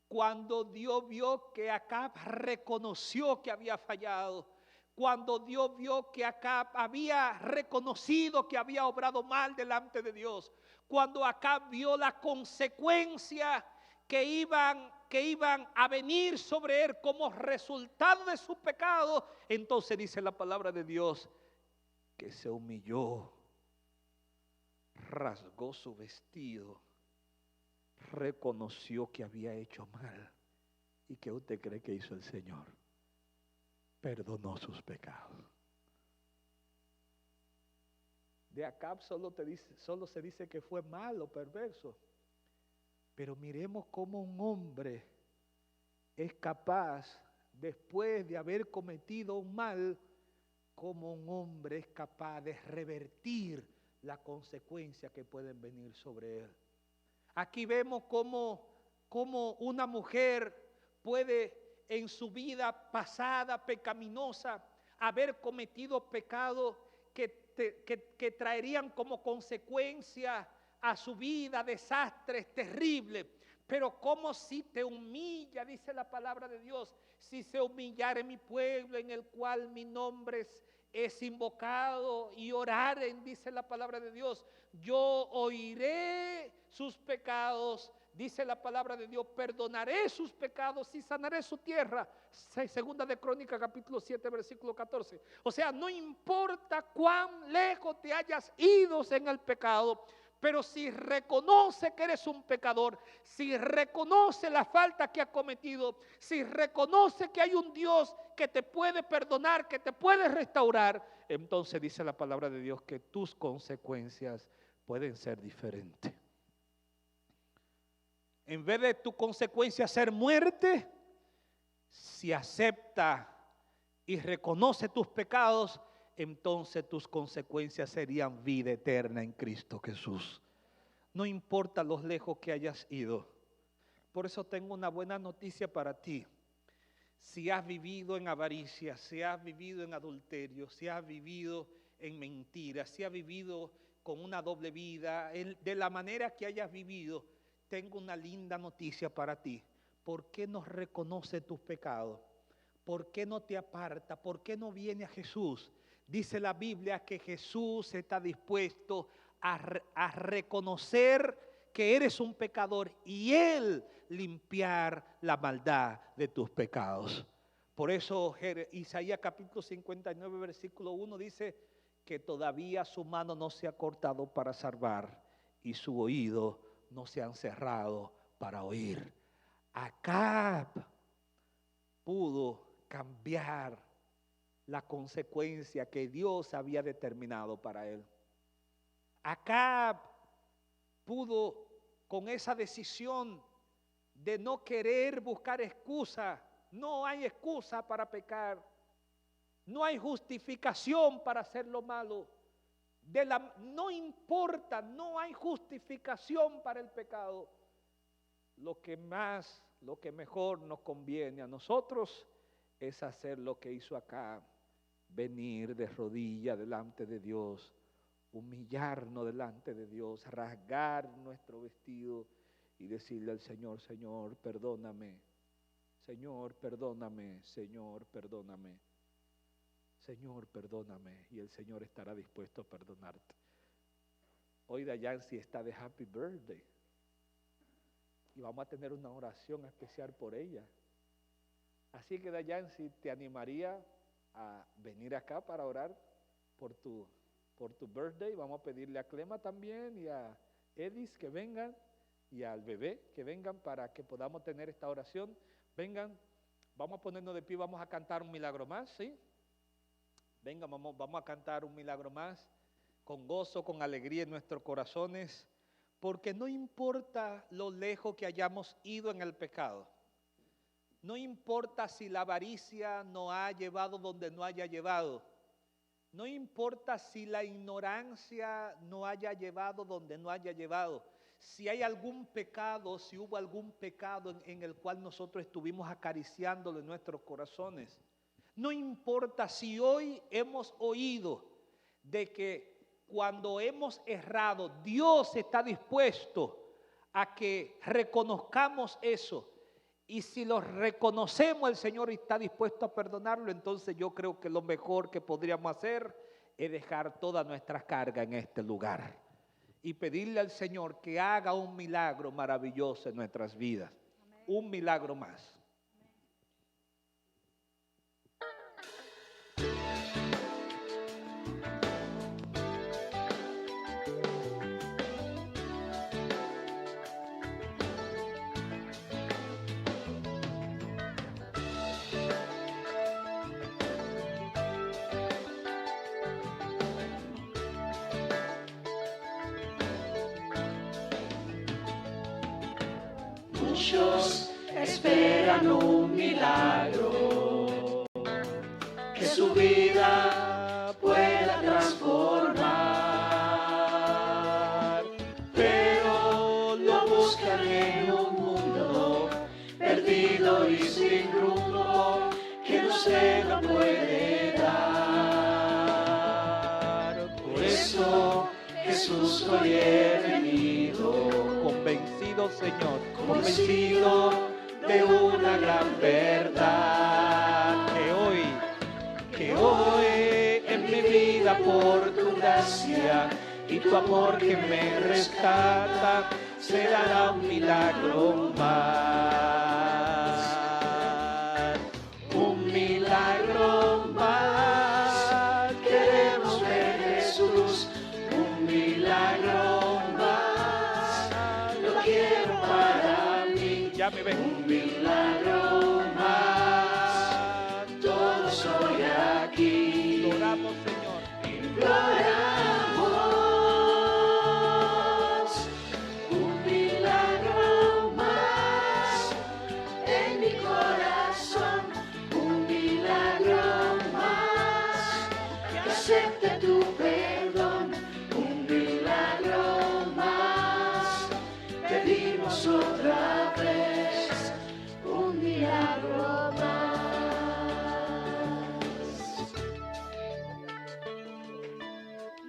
Speaker 1: cuando Dios vio que Acab reconoció que había fallado, cuando Dios vio que Acab había reconocido que había obrado mal delante de Dios, cuando Acab vio la consecuencia que iban a venir sobre él como resultado de su pecado, entonces dice la palabra de Dios que se humilló, rasgó su vestido, reconoció que había hecho mal. ¿Y qué usted cree que hizo el Señor? Perdonó sus pecados. De Acab solo se dice que fue malo, perverso. Pero miremos cómo un hombre es capaz, después de haber cometido un mal, cómo un hombre es capaz de revertir las consecuencias que pueden venir sobre él. Aquí vemos cómo una mujer puede en su vida pasada pecaminosa haber cometido pecados que traerían como consecuencia a su vida desastres terribles. Pero como si te humilla, dice la palabra de Dios, si se humillare mi pueblo en el cual mi nombre es invocado y oraren, dice la palabra de Dios, yo oiré sus pecados dice la palabra de Dios, perdonaré sus pecados y sanaré su tierra. Segunda de Crónicas capítulo 7 versículo 14. O sea, no importa cuán lejos te hayas ido en el pecado, pero si reconoce que eres un pecador, si reconoce la falta que has cometido, si reconoce que hay un Dios que te puede perdonar, que te puede restaurar, entonces dice la palabra de Dios que tus consecuencias pueden ser diferentes. En vez de tu consecuencia ser muerte, si acepta y reconoce tus pecados, entonces tus consecuencias serían vida eterna en Cristo Jesús. No importa lo lejos que hayas ido. Por eso tengo una buena noticia para ti. Si has vivido en avaricia, si has vivido en adulterio, si has vivido en mentiras, si has vivido con una doble vida, de la manera que hayas vivido, tengo una linda noticia para ti. ¿Por qué no reconoce tus pecados? ¿Por qué no te aparta? ¿Por qué no viene a Jesús? Dice la Biblia que Jesús está dispuesto a reconocer que eres un pecador y Él limpiar la maldad de tus pecados. Por eso Isaías capítulo 59 versículo 1 dice que todavía su mano no se ha cortado para salvar y su oído no se han cerrado para oír. Acab pudo cambiar la consecuencia que Dios había determinado para él. Acab pudo, con esa decisión de no querer buscar excusa, no hay excusa para pecar, no hay justificación para hacer lo malo, no importa, no hay justificación para el pecado. Lo que mejor nos conviene a nosotros es hacer lo que hizo Acab, venir de rodillas delante de Dios, humillarnos delante de Dios, rasgar nuestro vestido y decirle al Señor, Señor, perdóname, Señor, perdóname, Señor, perdóname, Señor, perdóname, y el Señor estará dispuesto a perdonarte. Hoy Dayansi está de happy birthday y vamos a tener una oración especial por ella. Así que Dayansi, te animaría a venir acá para orar por tu birthday. Vamos a pedirle a Clema también y a Edis que vengan y al bebé que vengan para que podamos tener esta oración. Vengan, vamos a ponernos de pie, vamos a cantar un milagro más, ¿sí? Vengan, vamos a cantar un milagro más con gozo, con alegría en nuestros corazones, porque no importa lo lejos que hayamos ido en el pecado. No importa si la avaricia nos ha llevado donde no haya llevado. No importa si la ignorancia nos haya llevado donde no haya llevado. Si hay algún pecado, si hubo algún pecado en el cual nosotros estuvimos acariciándolo en nuestros corazones. No importa si hoy hemos oído de que cuando hemos errado, Dios está dispuesto a que reconozcamos eso. Y si lo reconocemos, el Señor está dispuesto a perdonarlo. Entonces yo creo que lo mejor que podríamos hacer es dejar toda nuestra carga en este lugar y pedirle al Señor que haga un milagro maravilloso en nuestras vidas. Amén. Un milagro más.
Speaker 2: Muchos esperan un milagro que su vida pueda transformar, pero lo buscan en un mundo perdido y sin rumbo que no se lo puede dar. Por eso Jesús hoy he venido
Speaker 1: Convencido, Señor,
Speaker 2: convencido de una gran verdad, que hoy en mi vida por tu gracia y tu amor que me rescata, se dará un milagro más. Un milagro más. Queremos ver Jesús. Un milagro más. Lo quiero para mí.
Speaker 1: Ya me ven.
Speaker 2: Un milagro más. Todo soy aquí.
Speaker 1: Oramos, Señor.
Speaker 2: Imploramos un milagro más en mi corazón, un milagro más que acepte tu perdón, un milagro más. Pedimos otra vez un milagro más.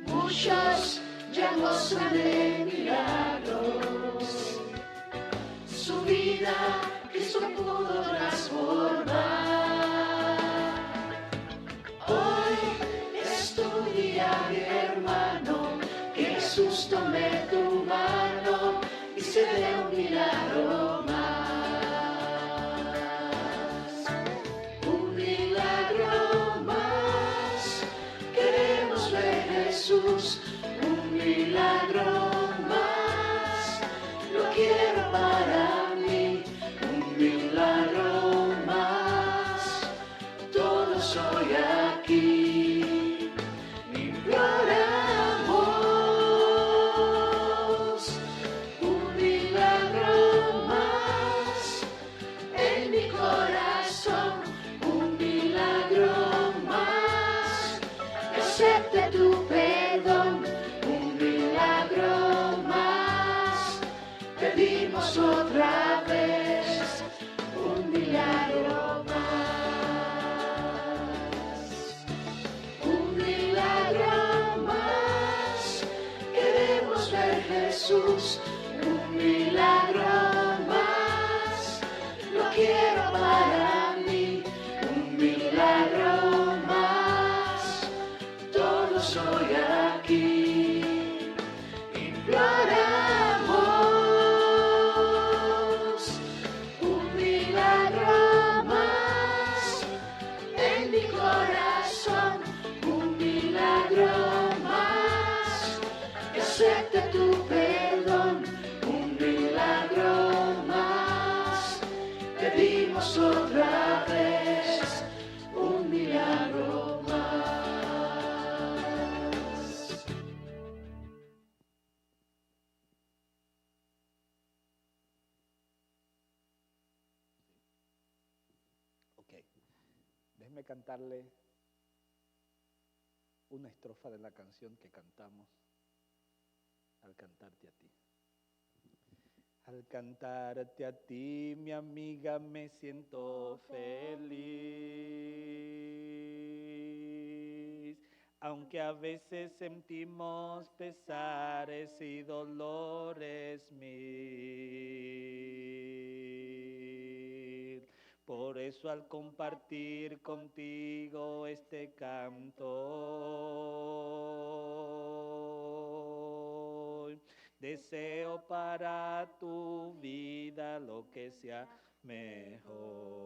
Speaker 2: Muchos ya gozan de milagros, su vida Cristo pudo transformar. Hoy es tu día, mi hermano, que Jesús tome tu mano y se dé un milagro más. Un milagro más. Queremos ver Jesús, un milagro más. Lo quiero para mí, un milagro más. Todo soy aquí. Imploramos un milagro más en mi corazón, un milagro más. Que acepte tu perdón, un milagro más. Pedimos otra vez un milagro más. Un milagro más. Queremos ver Jesús, un milagro más. Lo quiero para mí, un milagro más. Todo soy aquí. Imploramos un milagro más en mi corazón, un milagro más. Que acepte tu perdón, un milagro más. Pedimos otra vez un milagro más.
Speaker 1: Ok. Déjeme cantarle una estrofa de la canción que cantamos al cantarte a ti. Al cantarte a ti, mi amiga, me siento feliz. Aunque a veces sentimos pesares y dolores mil. Por eso al compartir contigo este canto, deseo para tu vida lo que sea mejor.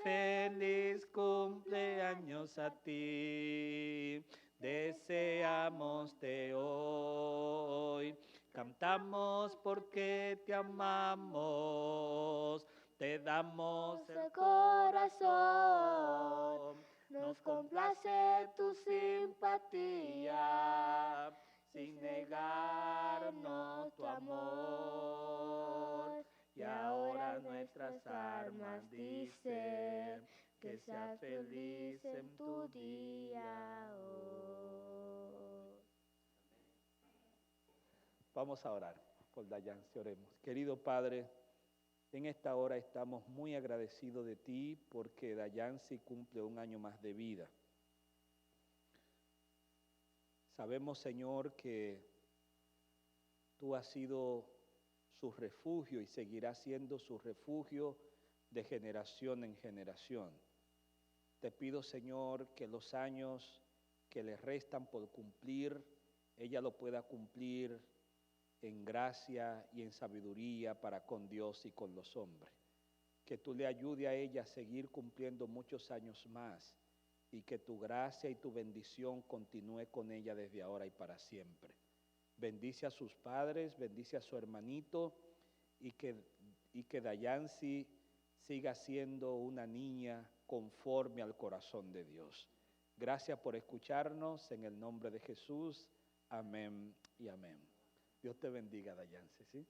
Speaker 1: Feliz cumpleaños a ti, deseamos de hoy. Cantamos porque te amamos, te damos el corazón. Nos complace tu simpatía, sin negarnos tu amor. Y ahora nuestras almas dicen que seas feliz en tu día hoy. Vamos a orar por Dayansi, oremos. Querido Padre, en esta hora estamos muy agradecidos de ti porque Dayansi cumple un año más de vida. Sabemos, Señor, que tú has sido su refugio y seguirás siendo su refugio de generación en generación. Te pido, Señor, que los años que le restan por cumplir, ella lo pueda cumplir en gracia y en sabiduría para con Dios y con los hombres. Que tú le ayudes a ella a seguir cumpliendo muchos años más y que tu gracia y tu bendición continúe con ella desde ahora y para siempre. Bendice a sus padres, bendice a su hermanito y que Dayansi siga siendo una niña conforme al corazón de Dios. Gracias por escucharnos, en el nombre de Jesús. Amén y amén. Dios te bendiga, Dayansi, ¿sí?